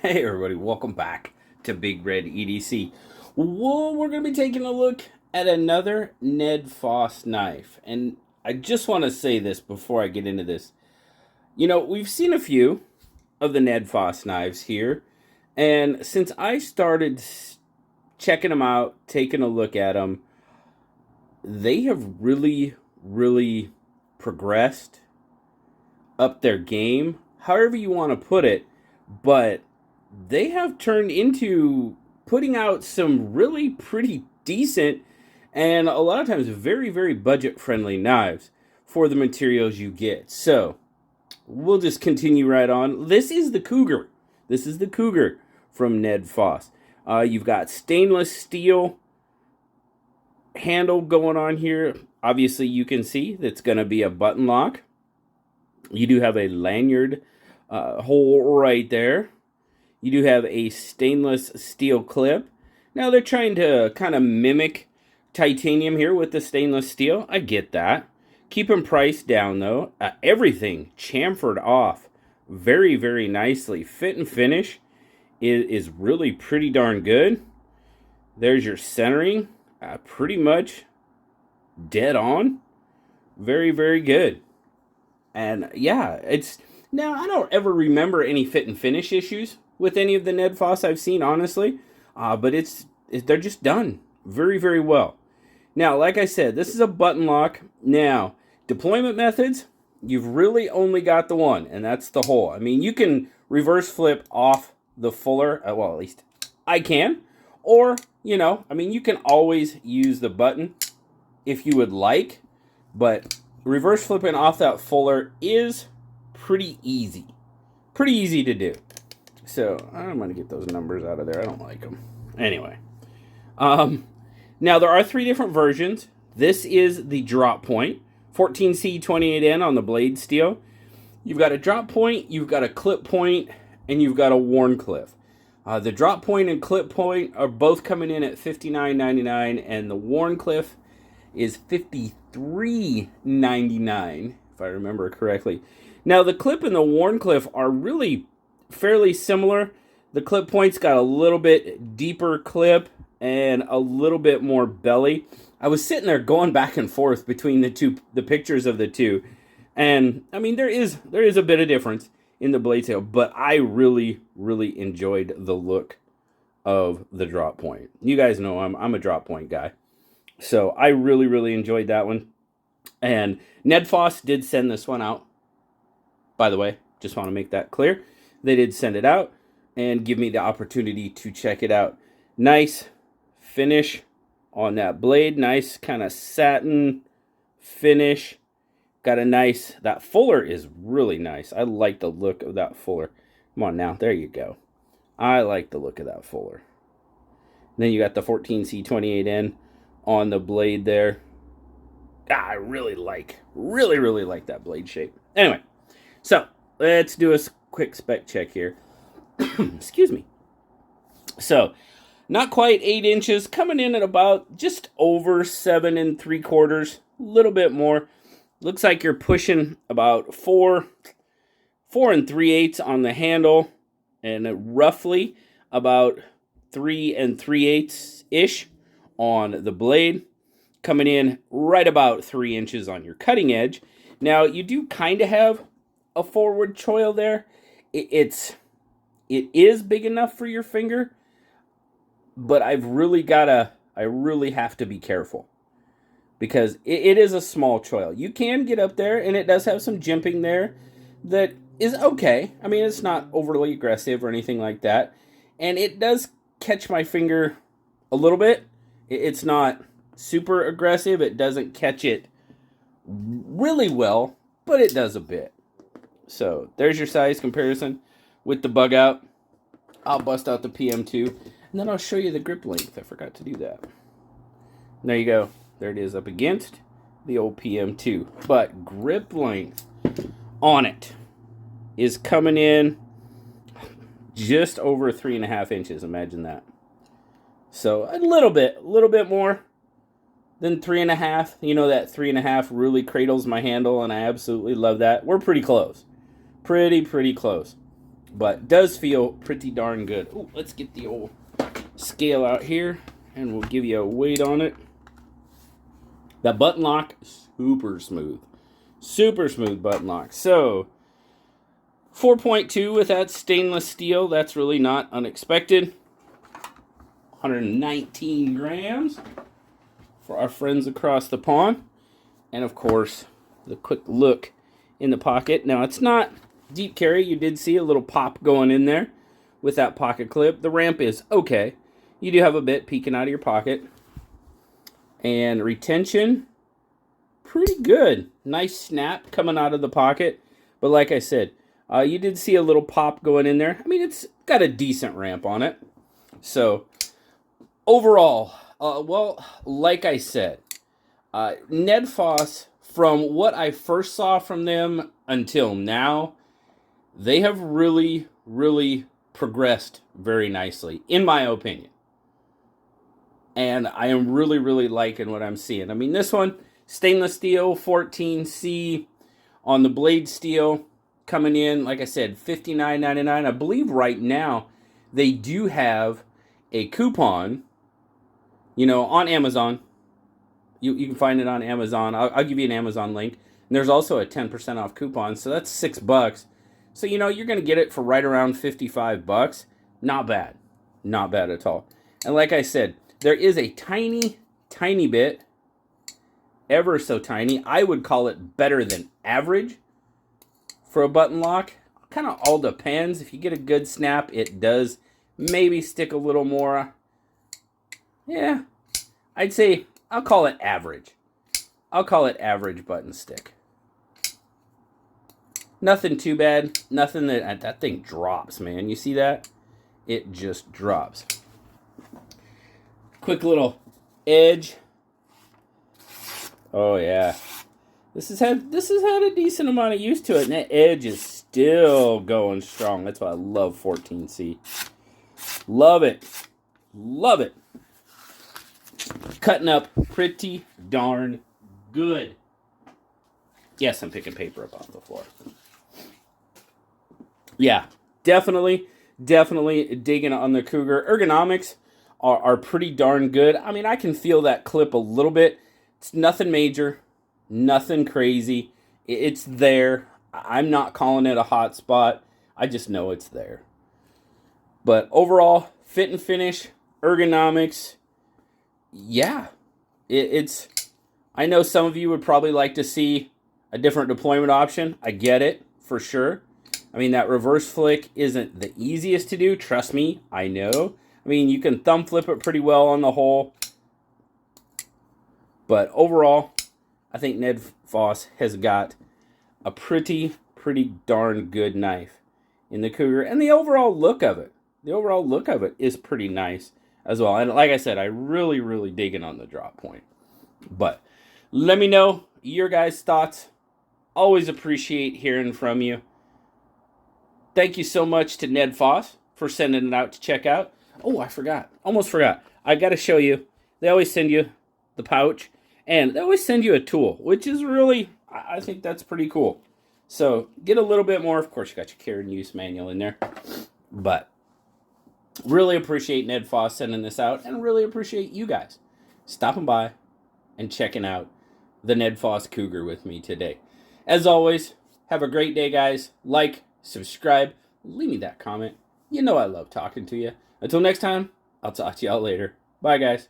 Hey everybody, welcome back to Big Red EDC. Well, we're going to be taking a look at another Ned Foss knife. And I just want to say this before I get into this. You know, we've seen a few of the Ned Foss knives here. And since I started checking them out, taking a look at them, they have really progressed up their game, however you want to put it. But they have turned into putting out some really pretty decent and a lot of times very budget friendly knives for the materials you get. So we'll just continue right on. This is the Cougar. This is the Cougar from Ned Foss. You've got stainless steel handle going on here. Obviously you can see that's going to be a button lock. You do have a lanyard hole right there. You do have a stainless steel clip. Now they're trying to kind of mimic titanium here with the stainless steel. I get that. Keeping price down though. Everything chamfered off very nicely. Fit and finish is really pretty darn good. There's your centering. Pretty much dead on. Very good. And yeah, it's now I don't ever remember any fit and finish issues with any of the Ned Foss I've seen, honestly. But they're just done very well. Now, like I said, this is a button lock. Now, deployment methods, you've really only got the one, and that's the hole. I mean, you can reverse flip off the fuller, well, at least I can. Or, you know, I mean, you can always use the button if you would like, but reverse flipping off that fuller is pretty easy. Pretty easy to do. So, I'm going to get those numbers out of there. I don't like them. Anyway. Now, there are 3 different versions. This is the drop point. 14C28N on the blade steel. You've got a drop point, you've got a clip point, and you've got a worn clip. The drop point and clip point are both coming in at $59.99, and the worn clip is $53.99, if I remember correctly. Now, the clip and the worn clip are really fairly similar. The clip point's got a little bit deeper clip and a little bit more belly. I was sitting there going back and forth between the pictures of the two, and I mean there is a bit of difference in the blade tail, but I really enjoyed the look of the drop point. You guys know I'm a drop point guy, so I really enjoyed that one. And Ned Foss did send this one out, by the way. Just want to make that clear. They did send it out and give me the opportunity to check it out. Nice finish on that blade. Nice kind of satin finish. Got a nice, that fuller is really nice. I like the look of that fuller. Come on now, there you go. I like the look of that fuller. Then you got the 14C28N on the blade there. I really like that blade shape. Anyway, so let's do a quick spec check here. Excuse me. So, not quite 8 inches, coming in at about just over 7 3/4, a little bit more. Looks like you're pushing about 4 3/8 on the handle, and roughly about 3 3/8 ish on the blade. Coming in right about 3 inches on your cutting edge. Now, you do kind of have a forward choil there. It is big enough for your finger, but I really have to be careful because it is a small choil. You can get up there, and it does have some jimping there that is okay. I mean, it's not overly aggressive or anything like that, and it does catch my finger a little bit. It's not super aggressive. It doesn't catch it really well, but it does a bit. So there's your size comparison with the bug out. I'll bust out the PM2, and then I'll show you the grip length. I forgot to do that. There you go. There it is up against the old PM2. But grip length on it is coming in just over 3.5 inches. Imagine that. So a little bit more than 3.5. You know, that 3.5 really cradles my handle, and I absolutely love that. We're pretty close. Pretty close. but does feel pretty darn good. Ooh, let's get the old scale out here, and we'll give you a weight on it. That button lock, super smooth. Super smooth button lock. So, 4.2 with that stainless steel. That's really not unexpected. 119 grams for our friends across the pond. And of course, the quick look in the pocket. Now, it's not deep carry. You did see a little pop going in there with that pocket clip. The ramp is okay. You do have a bit peeking out of your pocket. And retention, pretty good. Nice snap coming out of the pocket. But like I said, you did see a little pop going in there. I mean, it's got a decent ramp on it. So, overall, well, like I said, Ned Foss, from what I first saw from them until now, they have really, really progressed very nicely, in my opinion. And I am really, really liking what I'm seeing. I mean, this one, stainless steel, 14C on the blade steel, coming in, like I said, $59.99. I believe right now they do have a coupon, on Amazon. You can find it on Amazon. I'll give you an Amazon link. And there's also a 10% off coupon, so that's $6. So, you're going to get it for right around $55. Not bad. Not bad at all. And like I said, there is a tiny, tiny bit, ever so tiny, I would call it better than average for a button lock. Kind of all depends. If you get a good snap, it does maybe stick a little more. Yeah, I'd say I'll call it average. I'll call it average button stick. Nothing too bad. Nothing that thing drops, man. You see that? It just drops. Quick little edge. Oh yeah. This has had a decent amount of use to it, and that edge is still going strong. That's why I love 14C. Love it. Love it. Cutting up pretty darn good. Yes, I'm picking paper up off the floor. Yeah, definitely digging on the Cougar. Ergonomics are pretty darn good. I mean, I can feel that clip a little bit. It's nothing major, nothing crazy. It's there. I'm not calling it a hot spot. I just know it's there. But overall, fit and finish, ergonomics, yeah. It's. I know some of you would probably like to see a different deployment option. I get it, for sure. I mean, that reverse flick isn't the easiest to do. Trust me, I know. I mean, you can thumb flip it pretty well on the hole. But overall, I think Ned Foss has got a pretty darn good knife in the Cougar. And the overall look of it. Is pretty nice as well. And like I said, I really digging on the drop point. But let me know your guys' thoughts. Always appreciate hearing from you. Thank you so much to Ned Foss for sending it out to check out. Oh, I forgot. Almost forgot. I got to show you. They always send you the pouch. And they always send you a tool, which is really, I think that's pretty cool. So get a little bit more. Of course, you got your care and use manual in there. But really appreciate Ned Foss sending this out. And really appreciate you guys stopping by and checking out the Ned Foss Cougar with me today. As always, have a great day, guys. Like, subscribe, leave me that comment. You know I love talking to you. Until next time, I'll talk to y'all later. Bye, guys.